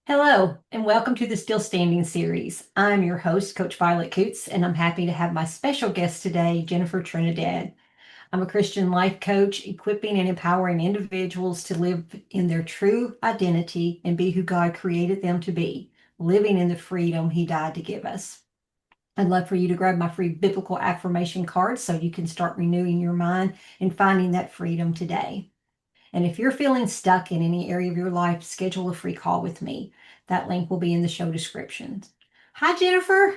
Hello, and welcome to the Still Standing series. I'm your host, Coach Violet Coots, and I'm happy to have my special guest today, Jennifer Trinidad. I'm a Christian life coach, equipping and empowering individuals to live in their true identity and be who God created them to be, living in the freedom He died to give us. I'd love for you to grab my free biblical affirmation card so you can start renewing your mind and finding that freedom today. And if you're feeling stuck in any area of your life, schedule a free call with me. That link will be in the show description. Hi, Jennifer.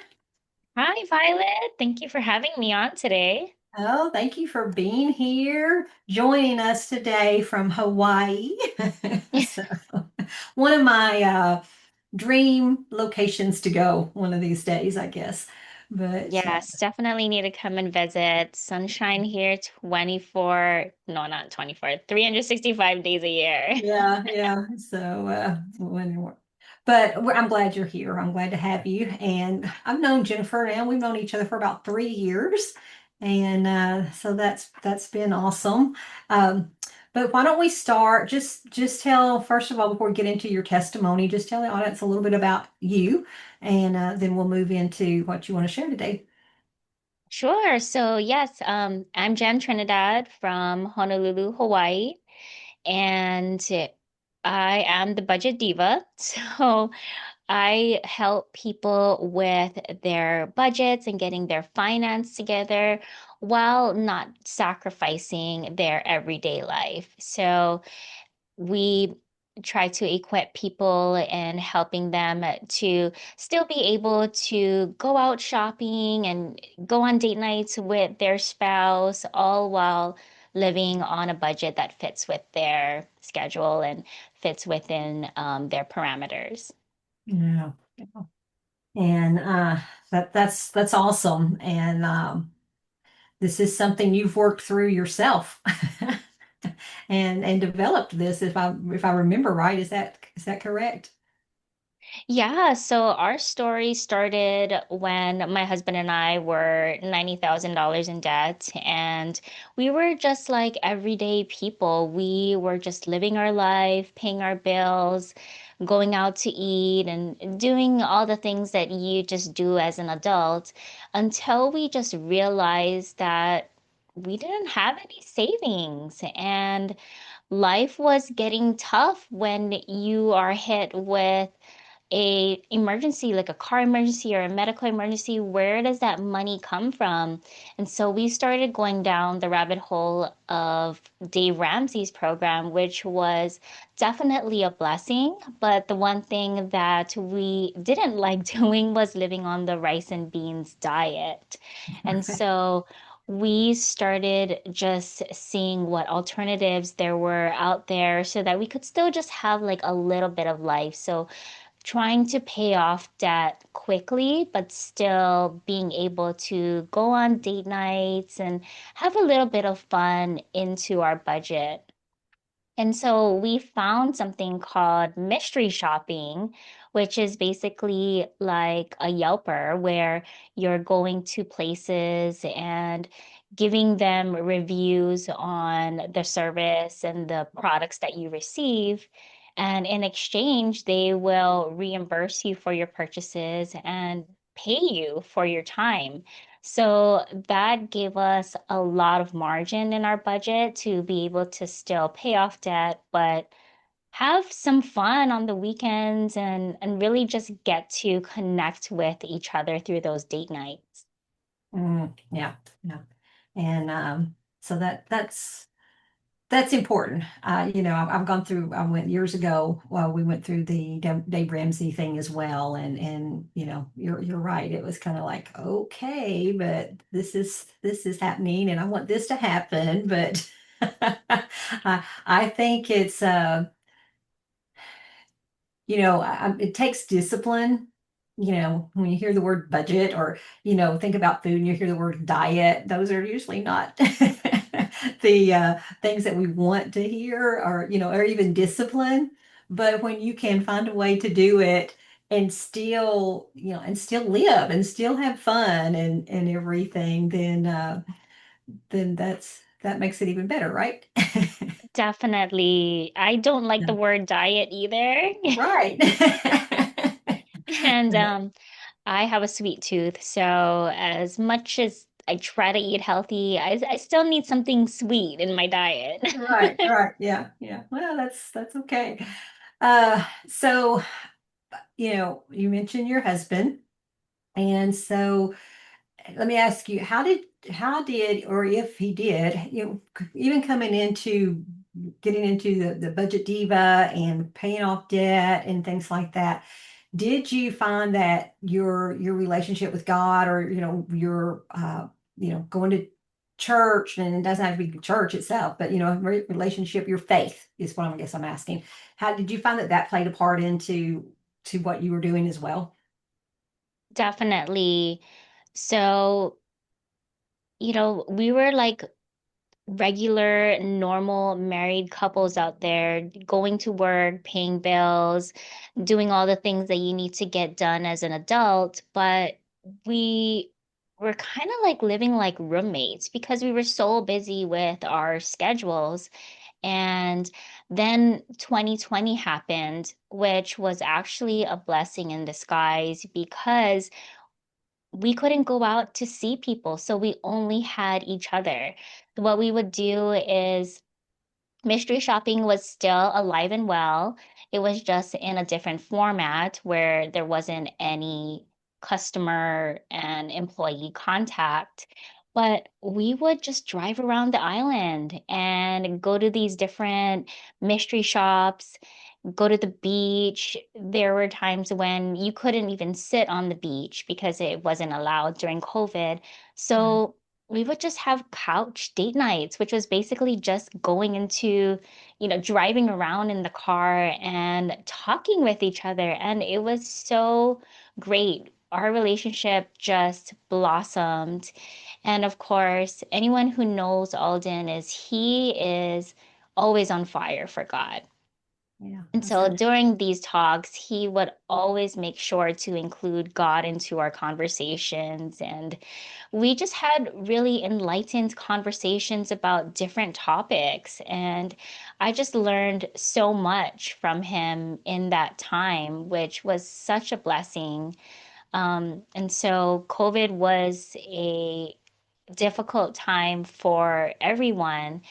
Hi, Violet. Thank you for having me on today. Oh, thank you for being here, joining us today from Hawaii. So, one of my dream locations to go one of these days, I guess. But Yes, definitely need to come and visit. Sunshine here 24, no, not 24, 365 days a year. yeah, yeah. So, I'm glad you're here. I'm glad to have you. And I've known Jennifer now. We've known each other for about 3 years, and so that's been awesome. Um, but why don't we start? Just tell first of all before we get into your testimony, just tell the audience a little bit about you, and then we'll move into what you want to share today. Sure. So, yes, I'm Jenn Trinidad from Honolulu, Hawaii, and I am the Budget Diva. So, I help people with their budgets and getting their finance together while not sacrificing their everyday life. So we try to equip people and helping them to still be able to go out shopping and go on date nights with their spouse, all while living on a budget that fits with their schedule and fits within their parameters. Yeah. And that's awesome. And this is something you've worked through yourself and developed this if I remember right. Is that correct? Yeah, so our story started when my husband and I were $90,000 in debt, and we were just like everyday people. We were just living our life, paying our bills, going out to eat, and doing all the things that you just do as an adult until we just realized that we didn't have any savings, and life was getting tough when you are hit with a emergency, like a car emergency or a medical emergency. Where does that money come from? And so we started going down the rabbit hole of Dave Ramsey's program, which was definitely a blessing. But the one thing that we didn't like doing was living on the rice and beans diet. And so we started just seeing what alternatives there were out there so that we could still just have like a little bit of life. So trying to pay off debt quickly, but still being able to go on date nights and have a little bit of fun into our budget. And so we found something called mystery shopping, which is basically like a Yelper where you're going to places and giving them reviews on the service and the products that you receive. And in exchange, they will reimburse you for your purchases and pay you for your time. So that gave us a lot of margin in our budget to be able to still pay off debt, but have some fun on the weekends and really just get to connect with each other through those date nights. Yeah, yeah. And so that's important. I've gone through. I went years ago. Well, we went through the Dave Ramsey thing as well, and you're right. It was kind of like, okay, but this is happening, and I want this to happen, but I think it's it takes discipline. When you hear the word budget or, think about food and you hear the word diet, those are usually not the things that we want to hear or even discipline. But when you can find a way to do it and still live and still have fun and everything, then that makes it even better, right? Definitely. I don't like Yeah. the word diet either. Right. And I have a sweet tooth, so as much as I try to eat healthy, I still need something sweet in my diet. Right, right. Yeah, yeah. Well, that's okay. So, you mentioned your husband, and so let me ask you, how did, or if he did, even coming into getting into the budget diva and paying off debt and things like that, did you find that your relationship with God, or your going to church, and it doesn't have to be church itself, but relationship, your faith is what I guess I'm asking. How did you find that that played a part into to what you were doing as well? Definitely. So, we were like regular, normal married couples out there going to work, paying bills, doing all the things that you need to get done as an adult. But we were kind of like living like roommates because we were so busy with our schedules. And then 2020 happened, which was actually a blessing in disguise because we couldn't go out to see people, so we only had each other. What we would do is mystery shopping was still alive and well. It was just in a different format where there wasn't any customer and employee contact. But we would just drive around the island and go to these different mystery shops, go to the beach. There were times when you couldn't even sit on the beach because it wasn't allowed during COVID. Right. So we would just have couch date nights, which was basically just going into, driving around in the car and talking with each other. And it was so great. Our relationship just blossomed. And of course, anyone who knows Alden is he is always on fire for God. Yeah, And that's so good. during these talks, he would always make sure to include God into our conversations. And we just had really enlightened conversations about different topics. And I just learned so much from him in that time, which was such a blessing. And so COVID was a difficult time for everyone,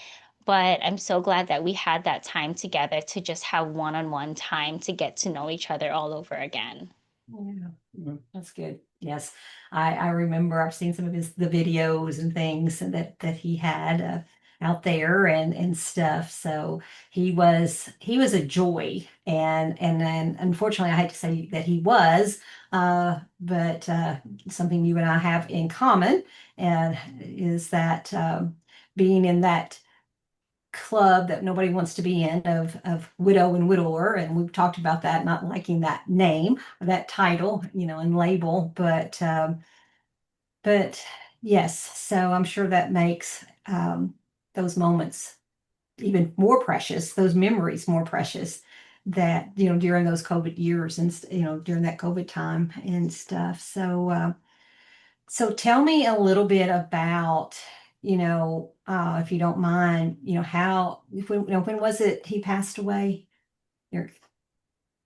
but I'm so glad that we had that time together to just have one-on-one time to get to know each other all over again. Yeah, that's good. Yes, I remember I've seen some of the videos and things and that he had out there and stuff. So he was a joy, and then unfortunately I hate to say that he was, but something you and I have in common, and is that being in that club that nobody wants to be in, of widow and widower, and we've talked about that, not liking that name or that title, and label, but yes, so I'm sure that makes those moments even more precious, those memories more precious, that during those COVID years, and during that COVID time and stuff. So tell me a little bit about, if you don't mind, how, when was it he passed away? Your,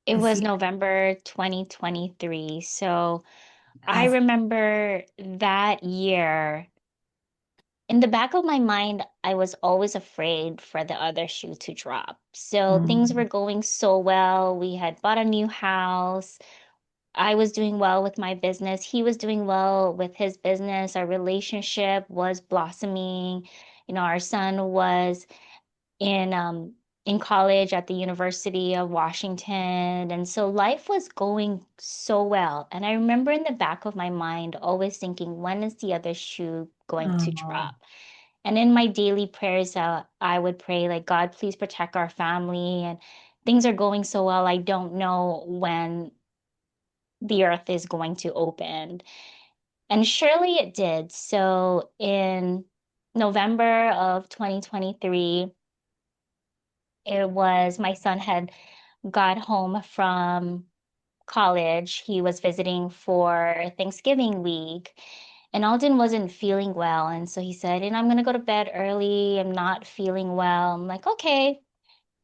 It let's was see. November 2023. So I I've, remember that year. In the back of my mind, I was always afraid for the other shoe to drop. So things were mm, going so well. We had bought a new house. I was doing well with my business. He was doing well with his business. Our relationship was blossoming. Our son was in college at the University of Washington. And so life was going so well. And I remember in the back of my mind always thinking, when is the other shoe going to oh, drop? And in my daily prayers, I would pray, like, God, please protect our family. And things are going so well. I don't know when the earth is going to open. And surely it did. So in November of 2023, it was my son had got home from college. He was visiting for Thanksgiving week. And Alden wasn't feeling well. And so he said, and I'm going to go to bed early. I'm not feeling well. I'm like, okay.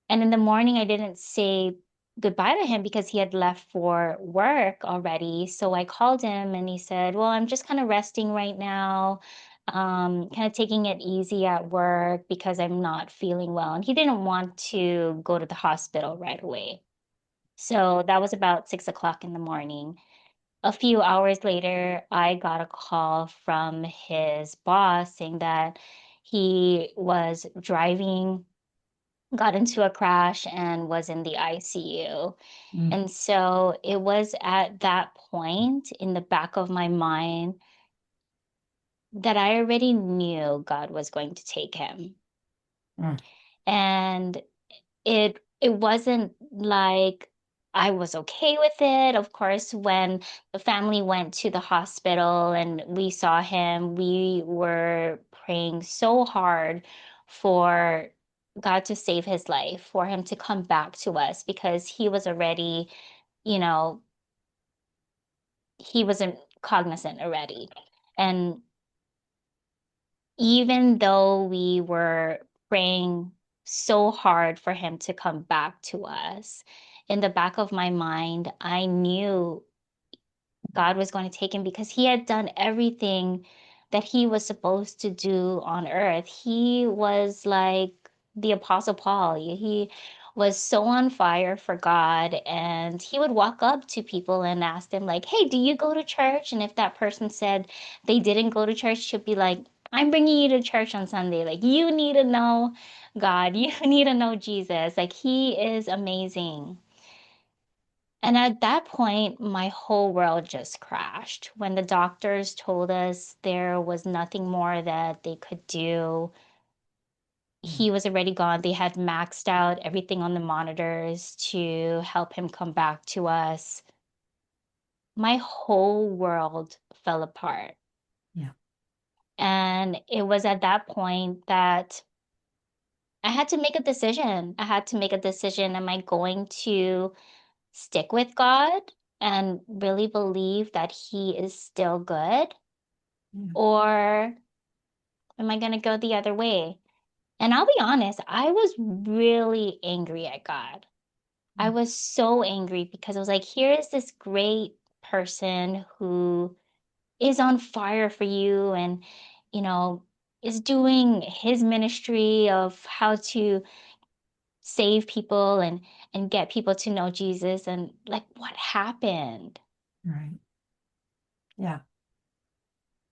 And in the morning, I didn't say goodbye to him because he had left for work already. So I called him and he said, well, I'm just kind of resting right now, kind of taking it easy at work because I'm not feeling well. And he didn't want to go to the hospital right away. So that was about 6 o'clock in the morning. A few hours later, I got a call from his boss saying that he was driving, got into a crash, and was in the ICU. Mm, And so it was at that point in the back of my mind that I already knew God was going to take him. mm, And it wasn't like I was okay with it. Of course, when the family went to the hospital and we saw him, we were praying so hard for God to save his life, for him to come back to us because he was already, you know, he wasn't cognizant already. And even though we were praying so hard for him to come back to us, in the back of my mind, I knew God was going to take him because he had done everything that he was supposed to do on earth. He was like the Apostle Paul. He was so on fire for God, and he would walk up to people and ask them, like, hey, do you go to church? And if that person said they didn't go to church, she'd be like, I'm bringing you to church on Sunday. Like, you need to know God. You need to know Jesus. Like, he is amazing. And at that point, my whole world just crashed. When the doctors told us there was nothing more that they could do, mm, he was already gone. They had maxed out everything on the monitors to help him come back to us. My whole world fell apart. yeah. And it was at that point that I had to make a decision. I had to make a decision. Am I going to stick with God and really believe that He is still good? Yeah. Or am I going to go the other way? And I'll be honest, I was really angry at God. I Mm, was so angry because I was like, here is this great person who is on fire for you and, you know, is doing his ministry of how to save people and get people to know Jesus, and like what happened? right. Yeah.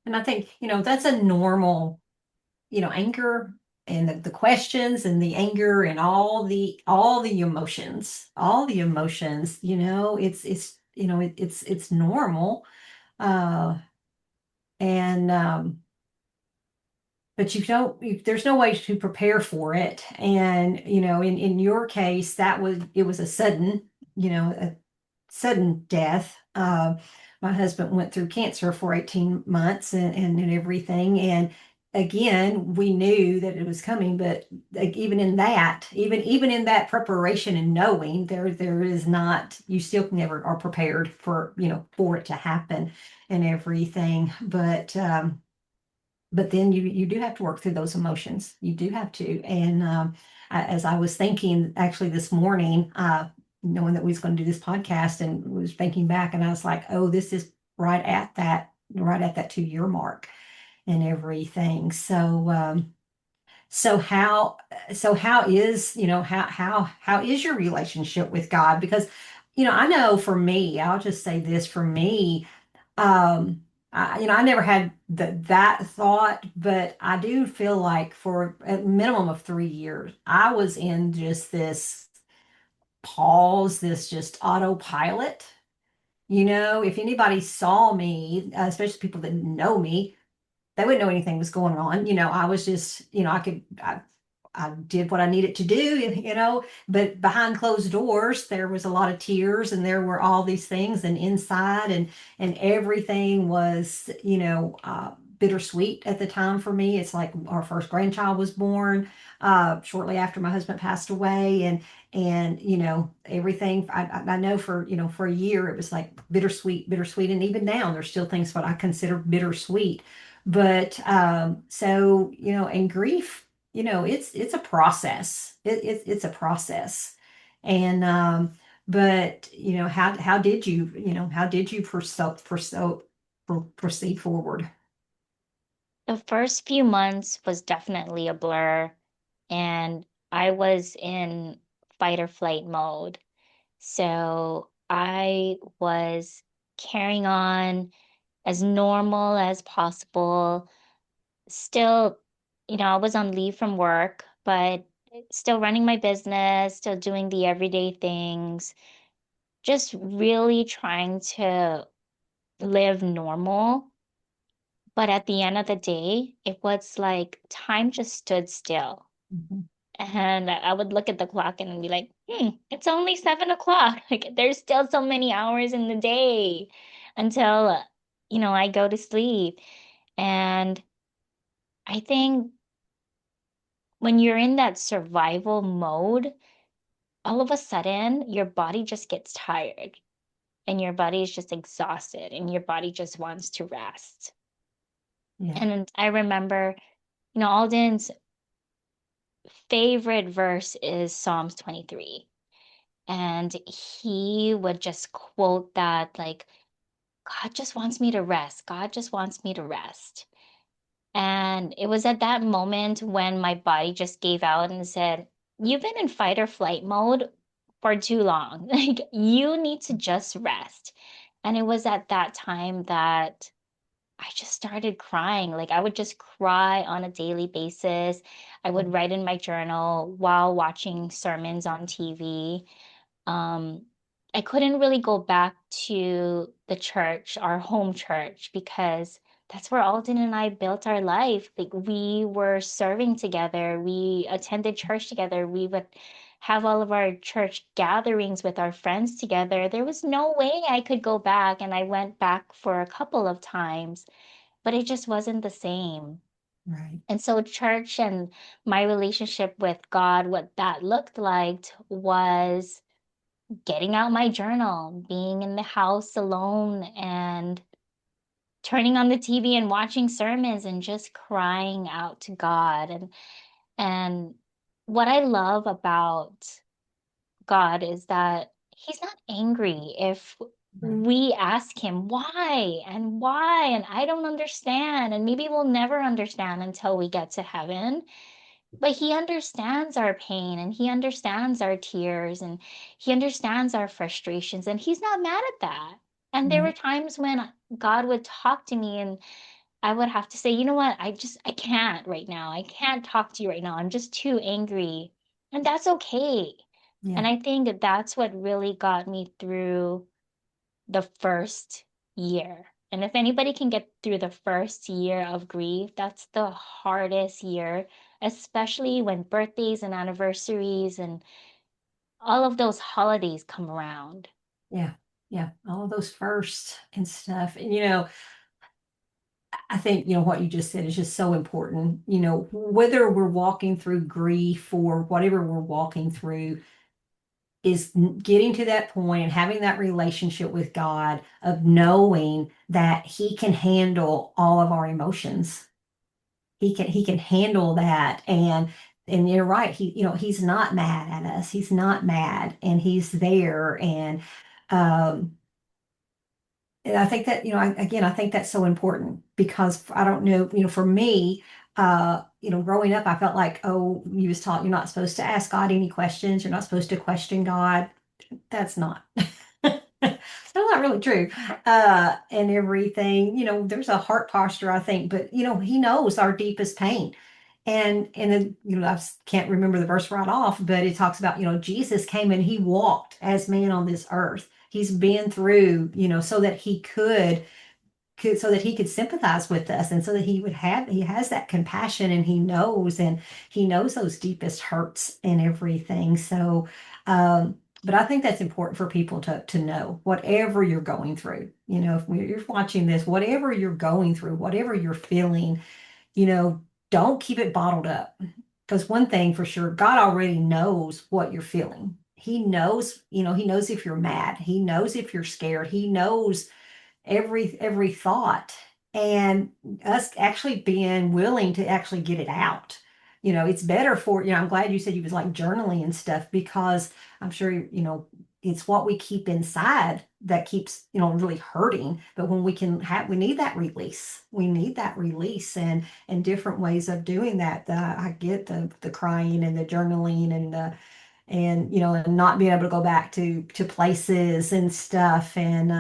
And I think, that's a normal, anger and the questions and the anger and all the emotions, it's normal. Uh, and but there's no way to prepare for it. And, in your case, it was a sudden death. My husband went through cancer for 18 months and everything. And again, we knew that it was coming, but like, even in that preparation and knowing there is not, you still never are prepared for it to happen and everything. But then you do have to work through those emotions. You do have to. And as I was thinking actually this morning, knowing that we was going to do this podcast and was thinking back, and I was like, oh, this is right at that 2 year mark and everything. So how how is how is your relationship with God? Because I know for me, I'll just say this for me, I never had that thought, but I do feel like for a minimum of 3 years, I was in just this pause, this just autopilot. If anybody saw me, especially people that know me, they wouldn't know anything was going on. I was just, I did what I needed to do, but behind closed doors, there was a lot of tears and there were all these things and inside and everything was, bittersweet at the time for me. It's like our first grandchild was born shortly after my husband passed away, and everything. I know for for a year it was like bittersweet, bittersweet, and even now there's still things what I consider bittersweet. But so and grief, it's a process. It's a process, and but how did you proceed forward? The first few months was definitely a blur, and I was in fight or flight mode. So I was carrying on as normal as possible. Still, I was on leave from work, but still running my business, still doing the everyday things, just really trying to live normal. But at the end of the day, it was like time just stood still. Mhm. And I would look at the clock and be like, it's only 7 o'clock. Like there's still so many hours in the day until, I go to sleep. And I think when you're in that survival mode, all of a sudden your body just gets tired and your body is just exhausted and your body just wants to rest. Yeah. And I remember, Alden's favorite verse is Psalms 23. And he would just quote that, like, God just wants me to rest. God just wants me to rest. And it was at that moment when my body just gave out and said, you've been in fight or flight mode for too long. Like, you need to just rest. And it was at that time that I just started crying. Like, I would just cry on a daily basis. I would write in my journal while watching sermons on TV. um, I couldn't really go back to the church, our home church, because that's where Alden and I built our life. Like we were serving together, we attended church together, we would have all of our church gatherings with our friends together. There was no way I could go back, and I went back for a couple of times, but it just wasn't the same. Right. And so, church and my relationship with God, what that looked like was getting out my journal, being in the house alone and turning on the TV and watching sermons and just crying out to God. And what I love about God is that he's not angry if Right. we ask him why and why, and I don't understand, and maybe we'll never understand until we get to heaven. But he understands our pain and he understands our tears and he understands our frustrations, and he's not mad at that. And there were Right. times when God would talk to me and I would have to say, you know what? I can't right now. I can't talk to you right now. I'm just too angry. And that's okay. And Yeah. I think that that's what really got me through the first year. And if anybody can get through the first year of grief, that's the hardest year, especially when birthdays and anniversaries and all of those holidays come around. Yeah. Yeah. All of those firsts and stuff. And I think, what you just said is just so important. Whether we're walking through grief or whatever we're walking through, is getting to that point and having that relationship with God of knowing that He can handle all of our emotions. He can handle that. And you're right. He's not mad at us. He's not mad, and He's there. Um, and I think that, again, I think that's so important because I don't know, for me, growing up, I felt like, oh, you was taught you're not supposed to ask God any questions. You're not supposed to question God. That's not. That's not really true. And everything, there's a heart posture, I think, but He knows our deepest pain. And then, I can't remember the verse right off, but it talks about, Jesus came and He walked as man on this earth. He's been through, so that so that He could sympathize with us, and so that He has that compassion, and He knows those deepest hurts and everything. So, But I think that's important for people to know whatever you're going through. If you're watching this, whatever you're going through, whatever you're feeling, you know, don't keep it bottled up. Because one thing for sure, God already knows what you're feeling. He knows if you're mad. He knows if you're scared. He knows every thought. And us actually being willing to actually get it out. It's better I'm glad you said you was like journaling and stuff because I'm sure, it's what we keep inside that keeps, really hurting. But when we need that release. We need that release and different ways of doing that. I get the crying and the journaling and not being able to go back to places and stuff. And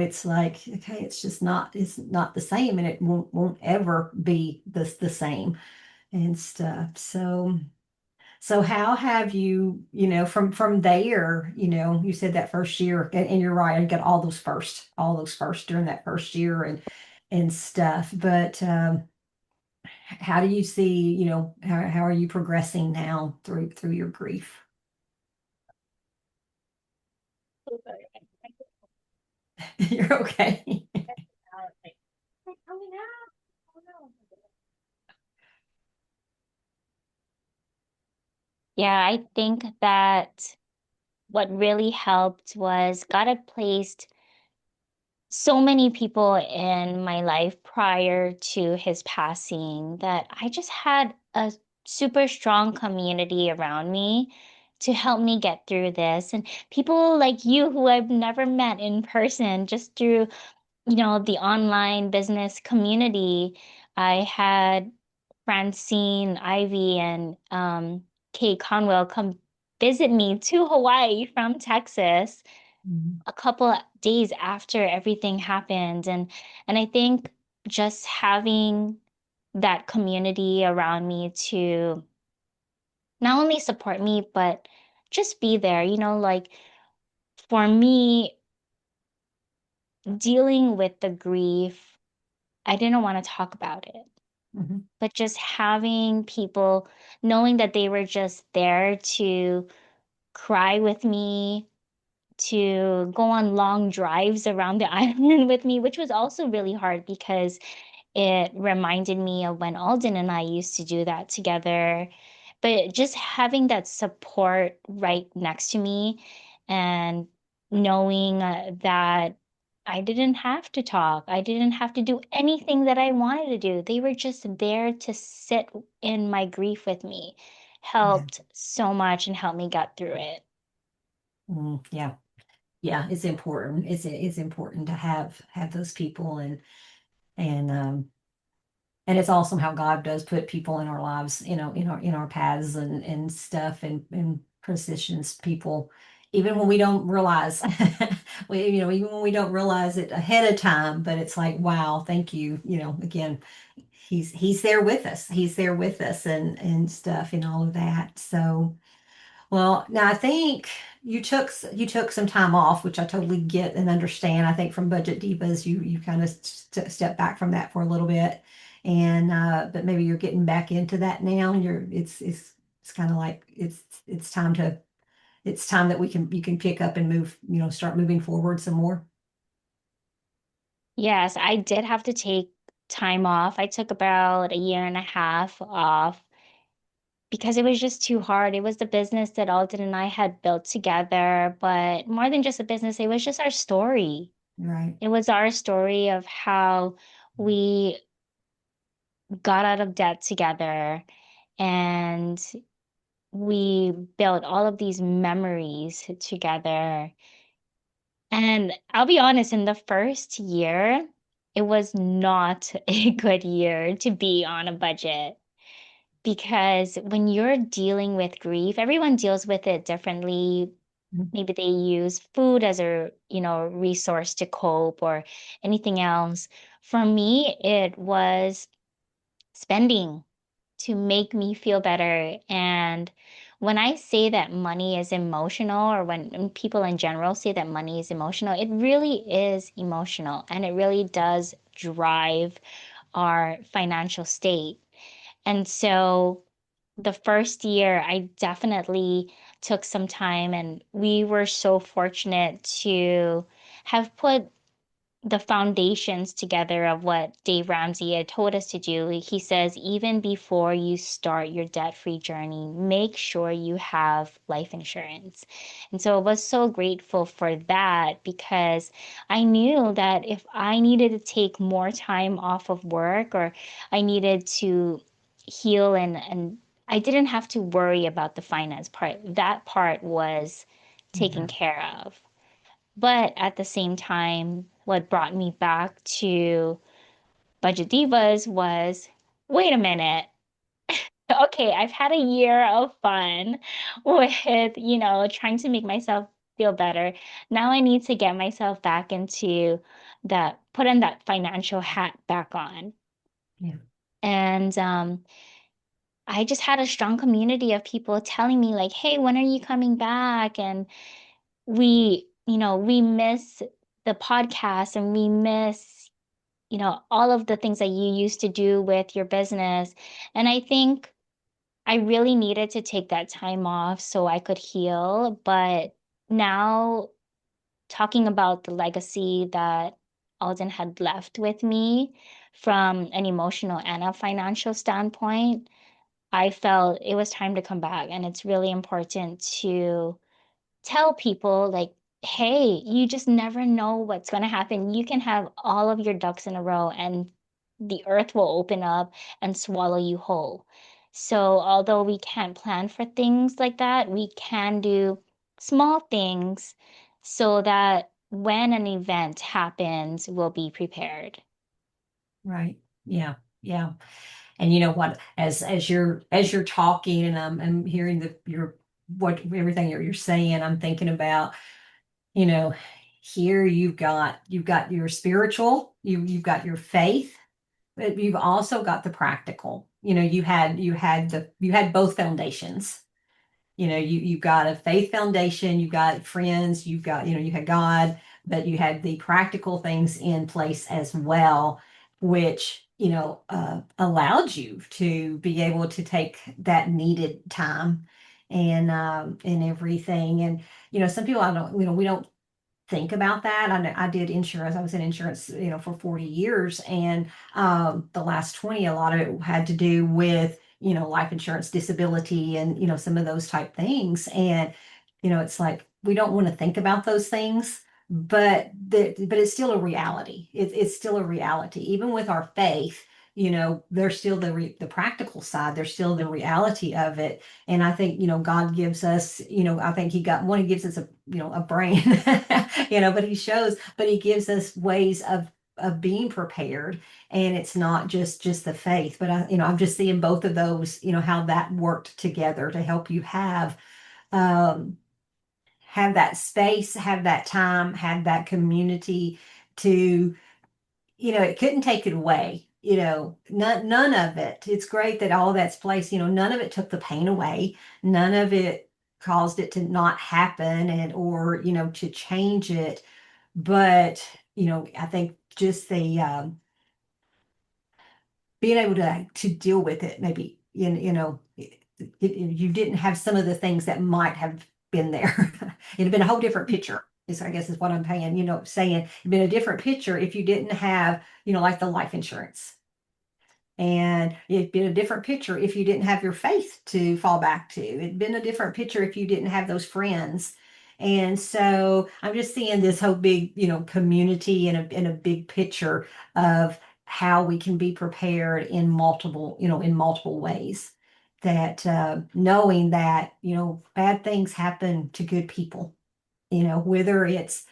it's like, okay, it's not the same, and it won't ever be the same and stuff. So how have from there, you said that first year, and you're right, I got all those first during that first year and stuff. But how do you see, how are you progressing now through your grief? You're okay. Yeah, I think that what really helped was God had placed so many people in my life prior to his passing that I just had a super strong community around me to help me get through this. And people like you who I've never met in person, just through, the online business community. I had Francine, Ivy, and Kay Conwell come visit me to Hawaii from Texas Mhm. a couple days after everything happened. And I think just having that community around me to not only support me, but just be there, like for me, dealing with the grief, I didn't want to talk about it. Mhm. But just having people knowing that they were just there to cry with me, to go on long drives around the island with me, which was also really hard because it reminded me of when Alden and I used to do that together. But just having that support right next to me and knowing that I didn't have to talk, I didn't have to do anything that I wanted to do. They were just there to sit in my grief with me, Yeah. helped so much and helped me get through it. Yeah. Yeah. It's important. It's important to have those people and and it's awesome how God does put people in our lives, in our paths and stuff and positions people, even when we don't realize, even when we don't realize it ahead of time. But it's like, wow, thank you. Again, he's there with us. He's there with us and stuff and all of that. So. Well, now I think you took some time off, which I totally get and understand. I think from Budget Divas, you kind of stepped back from that for a little bit, and but maybe you're getting back into that now. And it's kind of like it's time that you can pick up and move, start moving forward some more. Yes, I did have to take time off. I took about a year and a half off because it was just too hard. It was the business that Alden and I had built together, but more than just a business, it was just our story. Right. It was our story of how we got out of debt together and we built all of these memories together. And I'll be honest, in the first year, it was not a good year to be on a budget because when you're dealing with grief, everyone deals with it differently. Mhm. Maybe they use food as a, resource to cope or anything else. For me, it was spending to make me feel better. And when I say that money is emotional, or when people in general say that money is emotional, it really is emotional and it really does drive our financial state. And so the first year, I definitely took some time, and we were so fortunate to have put the foundations together of what Dave Ramsey had told us to do. He says, even before you start your debt-free journey, make sure you have life insurance. And so I was so grateful for that because I knew that if I needed to take more time off of work or I needed to heal and I didn't have to worry about the finance part. That part was taken Yeah. care of. But at the same time, what brought me back to Budget Divas was, wait a minute. Okay, I've had a year of fun with, trying to make myself feel better. Now I need to get myself back into put in that financial hat back on. Yeah. And I just had a strong community of people telling me like, hey, when are you coming back? And we miss the podcast and we miss, all of the things that you used to do with your business. And I think I really needed to take that time off so I could heal. But now, talking about the legacy that Alden had left with me from an emotional and a financial standpoint, I felt it was time to come back. And it's really important to tell people like, hey, you just never know what's going to happen. You can have all of your ducks in a row and the earth will open up and swallow you whole. So, although we can't plan for things like that, we can do small things so that when an event happens, we'll be prepared. Right. Yeah. Yeah. And you know what, as you're talking and I'm hearing your what everything you're saying, I'm thinking about, you know, here you've got your spiritual, you've got your faith, but you've also got the practical. You had both foundations. You've got a faith foundation, you've got friends, you had God, but you had the practical things in place as well, which allowed you to be able to take that needed time and everything. And some people, I don't, we don't think about that. I know I did insurance. I was in insurance, for 40 years. And the last 20, a lot of it had to do with, life insurance, disability, and, some of those type things. And, it's like we don't want to think about those things, but it's still a reality. It's still a reality. Even with our faith, there's still the practical side. There's still the reality of it. And I think, God gives us, I think he gives us a brain, but he gives us ways of being prepared. And it's not just the faith, but I'm just seeing both of those, how that worked together to help you um, have that space, have that time, have that community to, it couldn't take it away. None of it. It's great that all that's placed, none of it took the pain away. None of it caused it to not happen or, to change it. But, I think just the being able to deal with it, maybe, you didn't have some of the things that might have been there. It'd have been a whole different picture. I guess is what I'm saying. It'd been a different picture if you didn't have, like the life insurance. And it'd been a different picture if you didn't have your faith to fall back to. It'd been a different picture if you didn't have those friends. And so I'm just seeing this whole big, community and a big picture of how we can be prepared in multiple ways. That knowing that, bad things happen to good people, whether it's,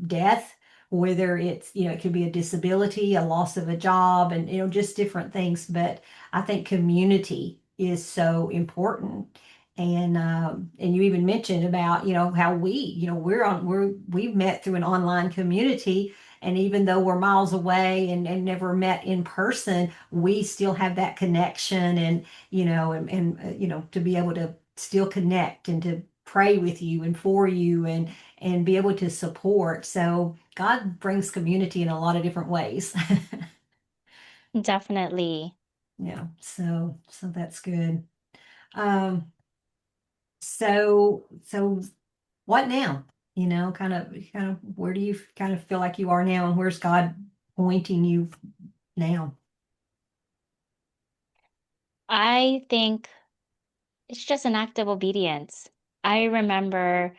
death, whether it's, it could be a disability, a loss of a job, and, just different things. But I think community is so important. And you even mentioned about, how we've met through an online community. And even though we're miles away and never met in person, we still have that connection and to be able to still connect and to pray with you and for you and be able to support. So God brings community in a lot of different ways. Definitely. Yeah, so that's good. Um, So what now? Kind of where do you kind of feel like you are now, and where's God pointing you now? I think it's just an act of obedience. I remember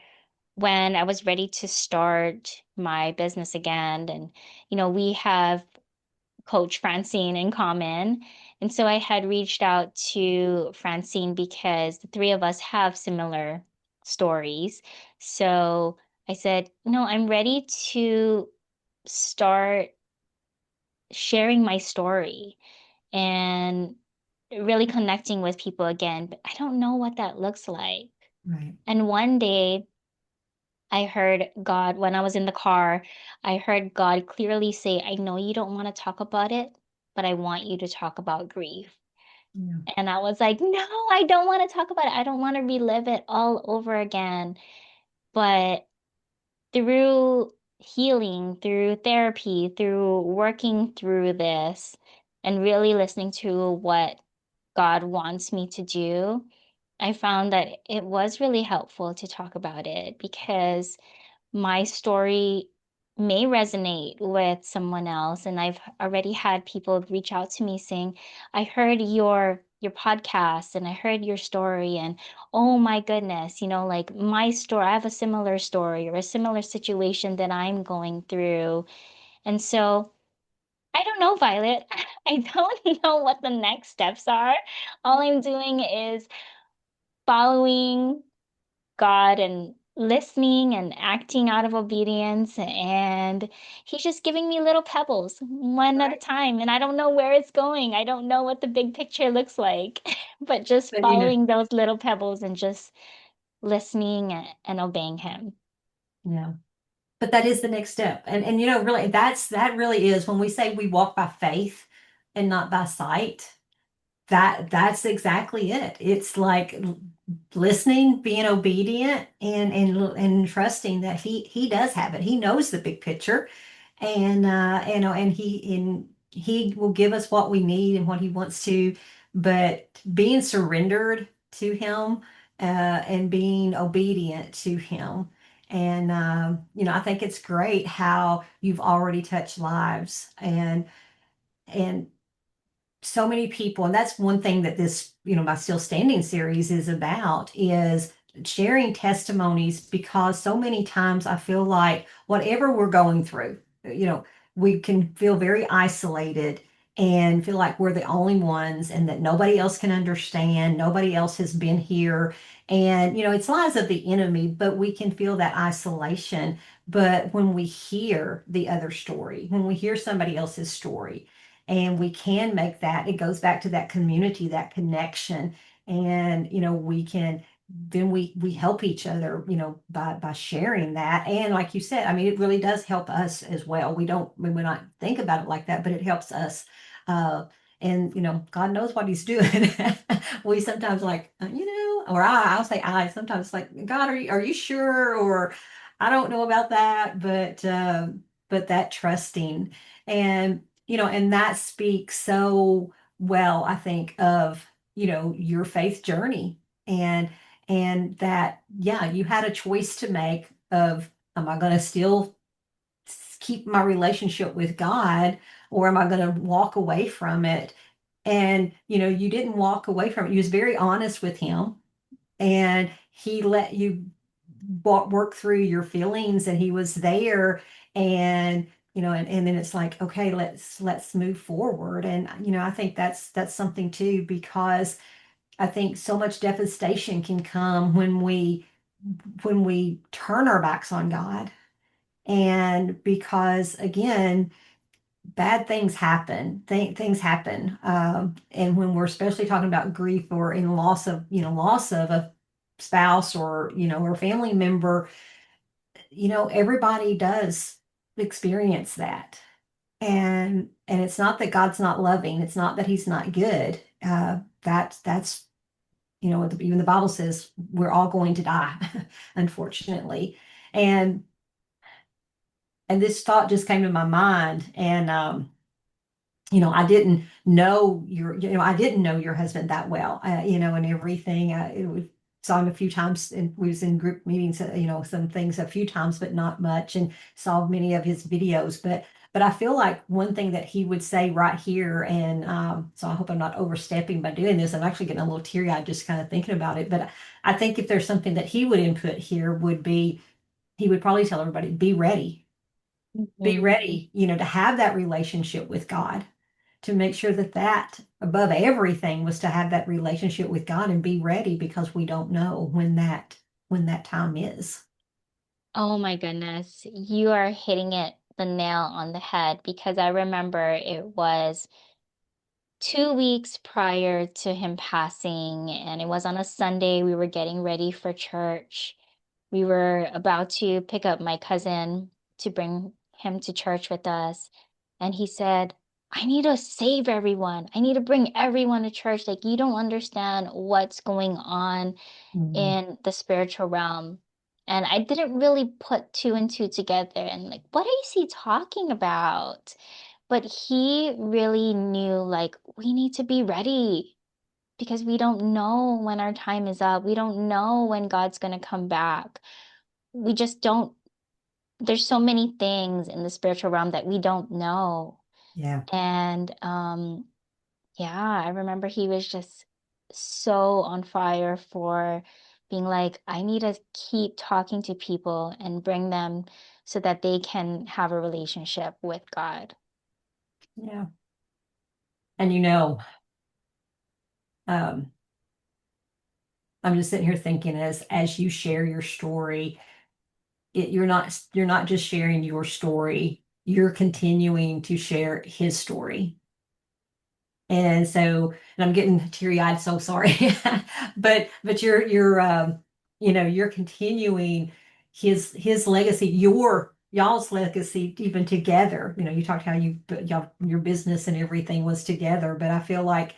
when I was ready to start my business again, and we have Coach Francine in common. And so I had reached out to Francine because the three of us have similar stories. So I said, no, I'm ready to start sharing my story and really connecting with people again, but I don't know what that looks like. Right. And one day I heard God, when I was in the car, I heard God clearly say, I know you don't want to talk about it, but I want you to talk about grief. Yeah. And I was like, no, I don't want to talk about it. I don't want to relive it all over again. But through healing, through therapy, through working through this, and really listening to what God wants me to do, I found that it was really helpful to talk about it because my story may resonate with someone else. And I've already had people reach out to me saying, I heard your podcast and I heard your story, and oh my goodness, like my story, I have a similar story or a similar situation that I'm going through. And so I don't know, Violet. I don't know what the next steps are. All I'm doing is following God and listening and acting out of obedience. And He's just giving me little pebbles one at a Right. time. And I don't know where it's going. I don't know what the big picture looks like, but just But following those little pebbles and just listening and obeying Him. yeah. But that is the next step. And really that really is when we say we walk by faith and not by sight. That's exactly it. It's like listening, being obedient, and trusting that he does have it. He knows the big picture, and he will give us what we need and what he wants to. But being surrendered to him, and being obedient to him. And I think it's great how you've already touched lives, and so many people, and that's one thing that this, my Still Standing series is about, is sharing testimonies, because so many times I feel like whatever we're going through, you know, we can feel very isolated and feel like we're the only ones and that nobody else can understand, nobody else has been here. And, it's lies of the enemy, but we can feel that isolation. But when we hear the other story, when we hear somebody else's story, and we can make that, it goes back to that community, that connection. And we can, then we help each other, by sharing that. And like you said, I mean, it really does help us as well. We may not think about it like that, but it helps us. And God knows what he's doing. We sometimes like, or I'll say, I sometimes like, God, are you sure? Or I don't know about that. But that trusting, and that speaks so well, I think, of, your faith journey. And that, yeah, you had a choice to make of, am I going to still keep my relationship with God, or am I going to walk away from it? And, you didn't walk away from it. You was very honest with him, and he let you work through your feelings, and he was there. And and then it's like, okay, let's move forward. And I think that's something too, because I think so much devastation can come when we turn our backs on God. And because, again, bad things happen, things happen. And when we're especially talking about grief, or in loss of a spouse, or family member, everybody does experience that. And it's not that God's not loving, it's not that he's not good. That's even the Bible says we're all going to die, unfortunately. And and this thought just came to my mind. And I didn't know your husband that well, and everything. It was saw him a few times and we was in group meetings, some things a few times, but not much, and saw many of his videos. But I feel like one thing that he would say right here, and so I hope I'm not overstepping by doing this. I'm actually getting a little teary-eyed just kind of thinking about it. But I think if there's something that he would input here would be he would probably tell everybody, be ready. Be Mhm. ready, to have that relationship with God, to make sure that above everything was to have that relationship with God and be ready because we don't know when that time is. Oh my goodness, you are hitting it the nail on the head because I remember it was 2 weeks prior to him passing, and it was on a Sunday. We were getting ready for church. We were about to pick up my cousin to bring him to church with us. And he said, I need to save everyone. I need to bring everyone to church. Like, you don't understand what's going on Mm, in the spiritual realm. And I didn't really put two and two together and like, what is he talking about? But he really knew like we need to be ready because we don't know when our time is up. We don't know when God's going to come back. We just don't, there's so many things in the spiritual realm that we don't know. yeah, And yeah, I remember he was just so on fire for being like, I need to keep talking to people and bring them so that they can have a relationship with God. yeah. And um, I'm just sitting here thinking as you share your story, you're not just sharing your story, you're continuing to share his story. And I'm getting teary-eyed, so sorry. But you're continuing his legacy, y'all's legacy even together. You talked how y'all, your business and everything was together, but I feel like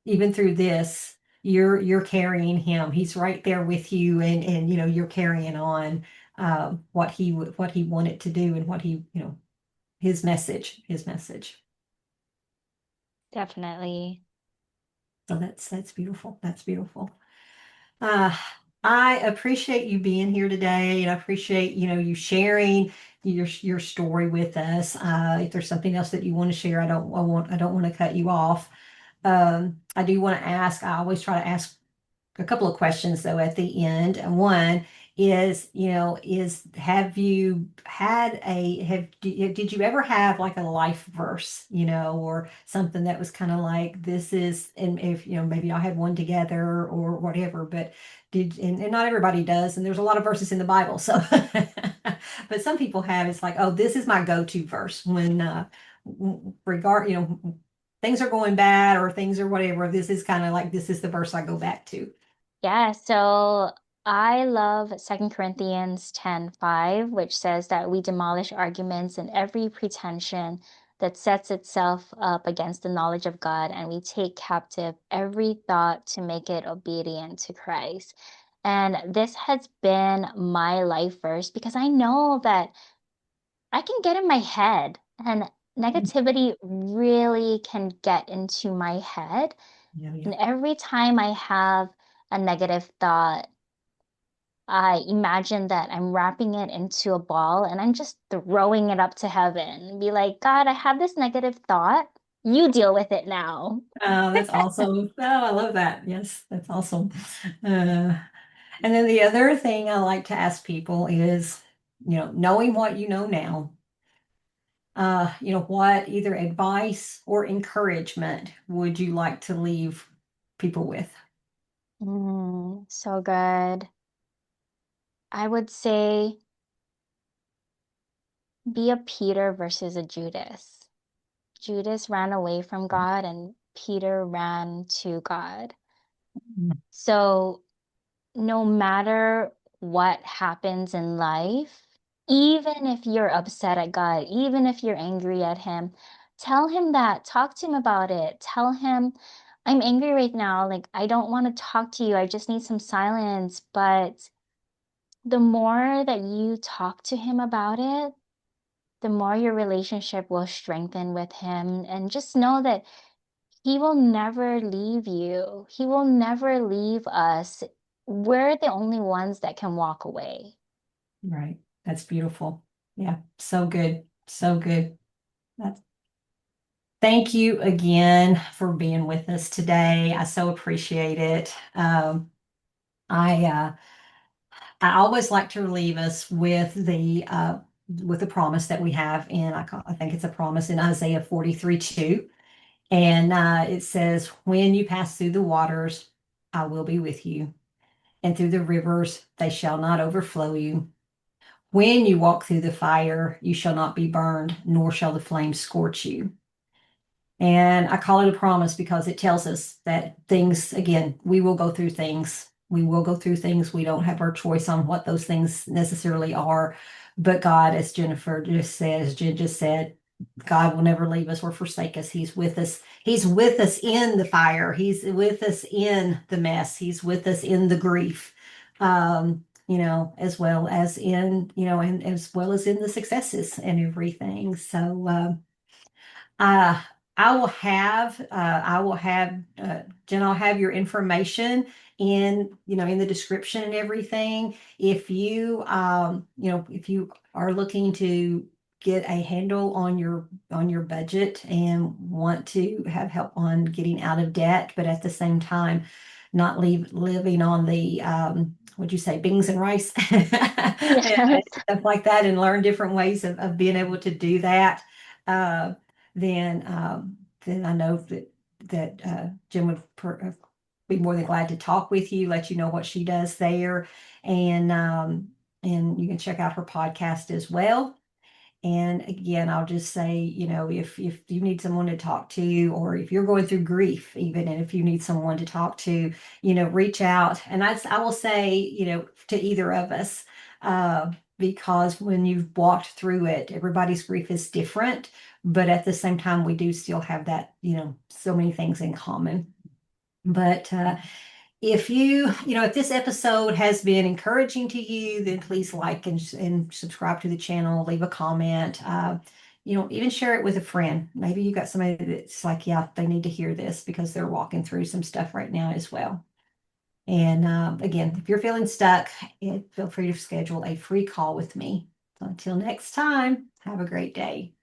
even through this, you're carrying him. He's right there with you, and you're carrying on what he wanted to do and what his message. Definitely. So that's beautiful. That's beautiful. Uh, I appreciate you being here today, and I appreciate you sharing your story with us. If there's something else that you want to share, I don't want to cut you off. I do want to ask. I always try to ask a couple of questions though at the end. And one is have you had did you ever have like a life verse, or something that was kind of like this is, and if maybe I had one together or whatever, but and not everybody does, and there's a lot of verses in the Bible, so but some people have, it's like, oh, this is my go-to verse when regard things are going bad or things or whatever. This is kind of like, this is the verse I go back to. Yeah, so I love 2 Corinthians 10:5, which says that we demolish arguments and every pretension that sets itself up against the knowledge of God, and we take captive every thought to make it obedient to Christ. And this has been my life verse because I know that I can get in my head, and negativity really can get into my head. Yeah, yeah. And every time I have a negative thought, I imagine that I'm wrapping it into a ball and I'm just throwing it up to heaven. Be like, God, I have this negative thought. You deal with it now. Oh, that's awesome. Oh, I love that. Yes, that's awesome. Uh, and then the other thing I like to ask people is, knowing what you know now, what either advice or encouragement would you like to leave people with? So good. I would say be a Peter versus a Judas. Judas ran away from God and Peter ran to God. So no matter what happens in life, even if you're upset at God, even if you're angry at Him, tell Him that. Talk to Him about it. Tell Him, I'm angry right now. Like, I don't want to talk to you. I just need some silence. But the more that you talk to Him about it, the more your relationship will strengthen with Him. And just know that He will never leave you, He will never leave us. we're the only ones that can walk away. Right. That's beautiful. Yeah. So good. So good. That's, thank you again for being with us today. I so appreciate it. I I always like to leave us with the promise that we have in I think it's a promise in Isaiah 43:2. And it says, when you pass through the waters, I will be with you, and through the rivers, they shall not overflow you. When you walk through the fire, you shall not be burned, nor shall the flames scorch you. And I call it a promise because it tells us that things, again, we will go through things. We will go through things. We don't have our choice on what those things necessarily are. But God, as Jennifer just said, as Jen just said, God will never leave us or forsake us. He's with us. He's with us in the fire. He's with us in the mess. He's with us in the grief. As well as and as well as in the successes and everything. So, uh, I will have, Jen, I'll have your information in the description and everything. If you are looking to get a handle on your budget and want to have help on getting out of debt, but at the same time, not living on the, what'd you say, beans and rice, and Yes. stuff like that, and learn different ways of being able to do that. Uh, then then I know that Jim would be more than glad to talk with you, let you know what she does there, and and you can check out her podcast as well. And again, I'll just say, if you need someone to talk to, or if you're going through grief, even, and if you need someone to talk to, reach out. And I will say, to either of us, because when you've walked through it, everybody's grief is different, but at the same time, we do still have that, so many things in common. But if this episode has been encouraging to you, then please like and subscribe to the channel, leave a comment, even share it with a friend. Maybe you got somebody that's like, yeah, they need to hear this because they're walking through some stuff right now as well. And again, if you're feeling stuck, feel free to schedule a free call with me. So until next time, have a great day.